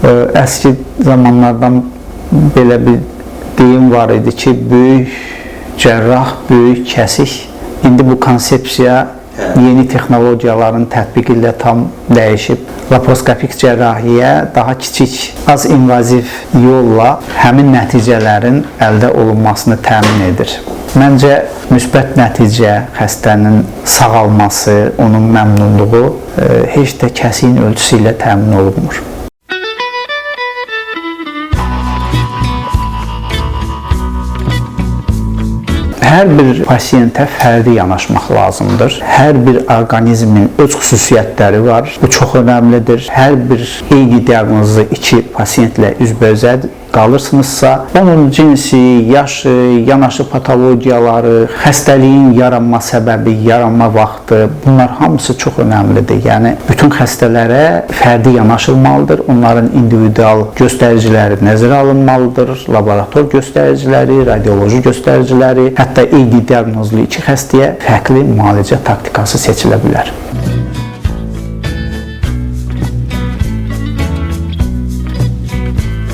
Əski zamanlardan belə bir deyim var idi ki, böyük cərrah, böyük kəsik. İndi bu konsepsiya yeni texnologiyaların tətbiqi ilə tam dəyişib. Laparoskopik cərrahiyyə daha kiçik, az invaziv yolla həmin nəticələrin əldə olunmasını təmin edir. Məncə, müsbət nəticə, xəstənin sağalması, onun məmnunluğu heç də kəsiyin ölçüsü ilə təmin olunmur. Hər bir pasiyentə fərdi yanaşmaq lazımdır. Hər bir orqanizmin öz xüsusiyyətləri var. Bu çox önəmlidir. Hər bir eyni diaqnozlu iki pasiyentlə üzbözə qalırsınızsa, onun cinsi, yaşı, yanaşı patologiyaları, xəstəliyin yaranma səbəbi, yaranma vaxtı, bunlar hamısı çox önəmlidir. Yəni, bütün xəstələrə fərdi yanaşılmalıdır. Onların individual göstəriciləri nəzərə alınmalıdır. Laborator göstəriciləri, radioloji göstəriciləri, hətta eyni diaqnozlu iki xəstəyə fərqli müalicə taktikası seçilə bilər.